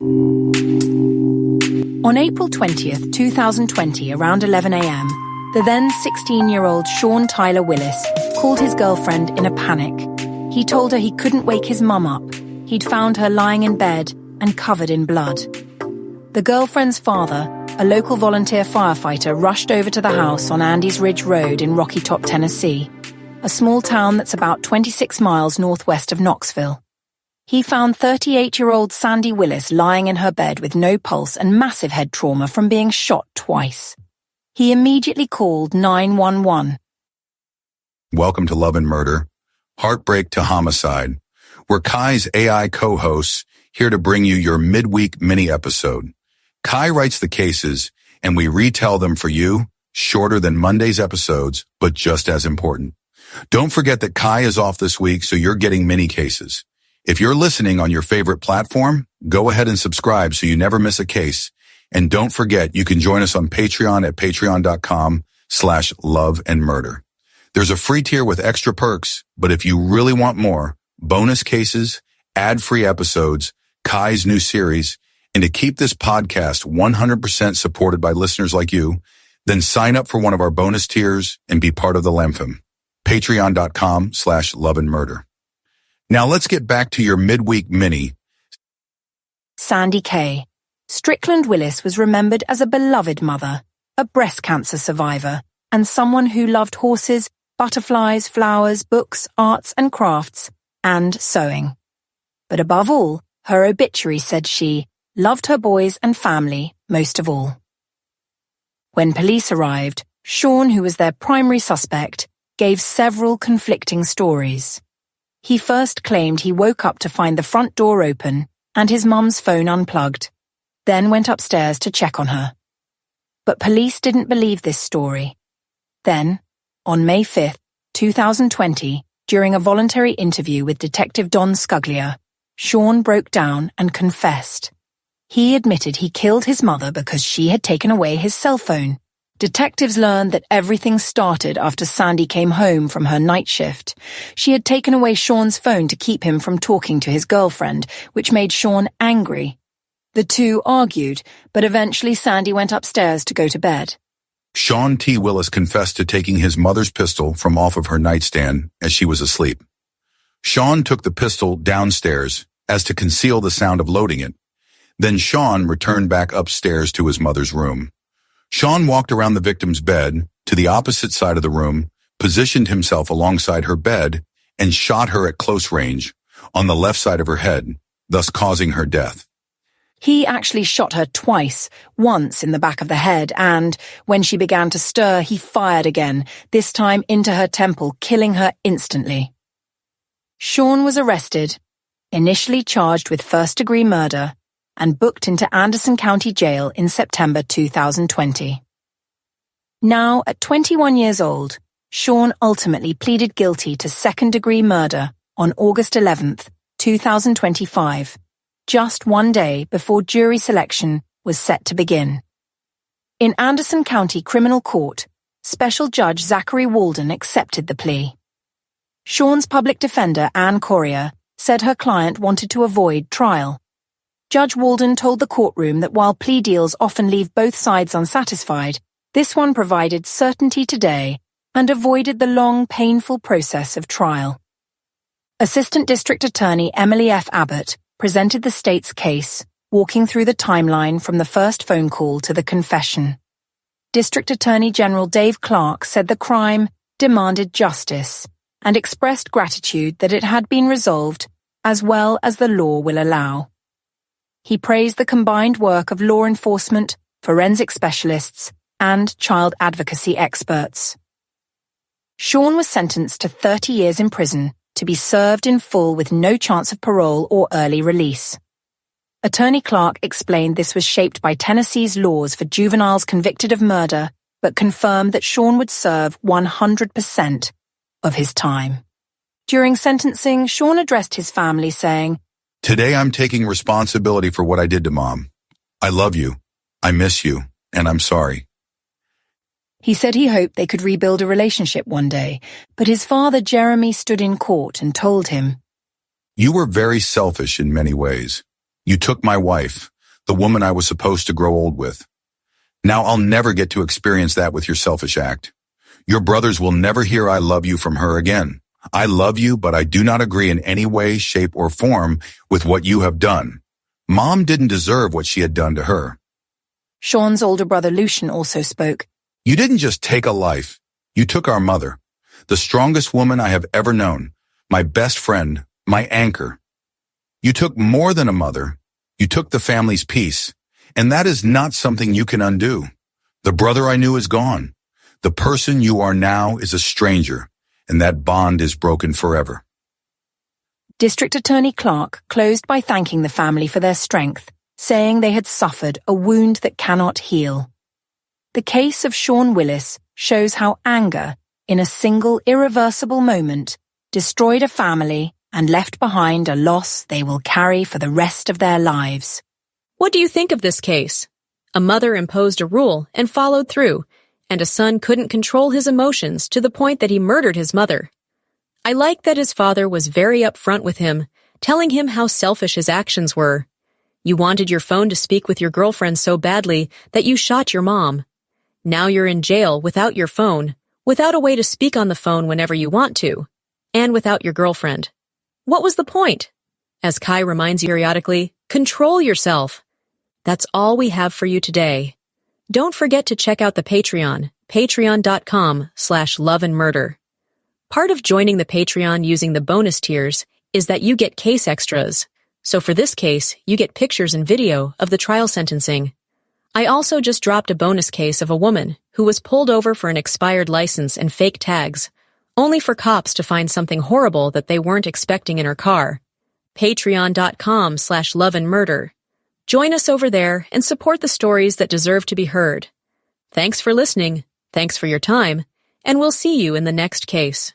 On April 20th, 2020, around 11 a.m., the then 16-year-old Shawn Tyler Willis called his girlfriend in a panic. He told her he couldn't wake his mum up. He'd found her lying in bed and covered in blood. The girlfriend's father, a local volunteer firefighter, rushed over to the house on Andes Ridge Road in Rocky Top, Tennessee, a small town that's about 26 miles northwest of Knoxville. He found 38-year-old Sandy Willis lying in her bed with no pulse and massive head trauma from being shot twice. He immediately called 911. Welcome to Love and Murder, Heartbreak to Homicide. We're Kai's AI co-hosts here to bring you your midweek mini-episode. Kai writes the cases, and we retell them for you, shorter than Monday's episodes, but just as important. Don't forget that Kai is off this week, so you're getting mini cases. If you're listening on your favorite platform, go ahead and subscribe so you never miss a case. And don't forget, you can join us on Patreon at patreon.com/loveandmurder. There's a free tier with extra perks, but if you really want more, bonus cases, ad-free episodes, Kai's new series, and to keep this podcast 100% supported by listeners like you, then sign up for one of our bonus tiers and be part of the Lampham. Patreon.com/loveandmurder. Now let's get back to your midweek mini. Sandy Kay. Strickland Willis was remembered as a beloved mother, a breast cancer survivor, and someone who loved horses, butterflies, flowers, books, arts and crafts, and sewing. But above all, her obituary said she loved her boys and family most of all. When police arrived, Shawn, who was their primary suspect, gave several conflicting stories. He first claimed he woke up to find the front door open and his mum's phone unplugged, then went upstairs to check on her. But police didn't believe this story. Then, on May 5th, 2020, during a voluntary interview with Detective Don Scuglia, Shawn broke down and confessed. He admitted he killed his mother because she had taken away his cell phone. Detectives learned that everything started after Sandy came home from her night shift. She had taken away Shawn's phone to keep him from talking to his girlfriend, which made Shawn angry. The two argued, but eventually Sandy went upstairs to go to bed. Shawn T. Willis confessed to taking his mother's pistol from off of her nightstand as she was asleep. Shawn took the pistol downstairs as to conceal the sound of loading it. Then Shawn returned back upstairs to his mother's room. Shawn walked around the victim's bed to the opposite side of the room, positioned himself alongside her bed, and shot her at close range on the left side of her head, thus causing her death. He actually shot her twice, once in the back of the head, and, when she began to stir, he fired again, this time into her temple, killing her instantly. Shawn was arrested, initially charged with first-degree murder, and booked into Anderson County Jail in September 2020. Now, at 21 years old, Shawn ultimately pleaded guilty to second-degree murder on August 11th, 2025, just one day before jury selection was set to begin. In Anderson County Criminal Court, Special Judge Zachary Walden accepted the plea. Shawn's public defender, Ann Corrier, said her client wanted to avoid trial. Judge Walden told the courtroom that while plea deals often leave both sides unsatisfied, this one provided certainty today and avoided the long, painful process of trial. Assistant District Attorney Emily F. Abbott presented the state's case, walking through the timeline from the first phone call to the confession. District Attorney General Dave Clark said the crime demanded justice and expressed gratitude that it had been resolved as well as the law will allow. He praised the combined work of law enforcement, forensic specialists, and child advocacy experts. Shawn was sentenced to 30 years in prison to be served in full with no chance of parole or early release. Attorney Clark explained this was shaped by Tennessee's laws for juveniles convicted of murder, but confirmed that Shawn would serve 100% of his time. During sentencing, Shawn addressed his family saying, "Today I'm taking responsibility for what I did to Mom. I love you, I miss you, and I'm sorry." He said he hoped they could rebuild a relationship one day, but his father Jeremy stood in court and told him, "You were very selfish in many ways. You took my wife, the woman I was supposed to grow old with. Now I'll never get to experience that with your selfish act. Your brothers will never hear I love you from her again. I love you, but I do not agree in any way, shape, or form with what you have done. Mom didn't deserve what she had done to her. Shawn's older brother Lucian also spoke. You didn't just take a life. You took our mother, the strongest woman I have ever known, my best friend, my anchor. You took more than a mother. You took the family's peace, and that is not something you can undo. The brother I knew is gone. The person you are now is a stranger, and that bond is broken forever. District Attorney Clark closed by thanking the family for their strength, saying they had suffered a wound that cannot heal. The case of Shawn Willis shows how anger, in a single irreversible moment, destroyed a family and left behind a loss they will carry for the rest of their lives. What do you think of this case? A mother imposed a rule and followed through, and a son couldn't control his emotions to the point that he murdered his mother. I like that his father was very upfront with him, telling him how selfish his actions were. You wanted your phone to speak with your girlfriend so badly that you shot your mom. Now you're in jail without your phone, without a way to speak on the phone whenever you want to, and without your girlfriend. What was the point? As Kai reminds you periodically, control yourself. That's all we have for you today. Don't forget to check out the Patreon, patreon.com/loveandmurder. Part of joining the Patreon using the bonus tiers is that you get case extras. So for this case, you get pictures and video of the trial sentencing. I also just dropped a bonus case of a woman who was pulled over for an expired license and fake tags, only for cops to find something horrible that they weren't expecting in her car. Patreon.com/loveandmurder. Join us over there and support the stories that deserve to be heard. Thanks for listening, thanks for your time, and we'll see you in the next case.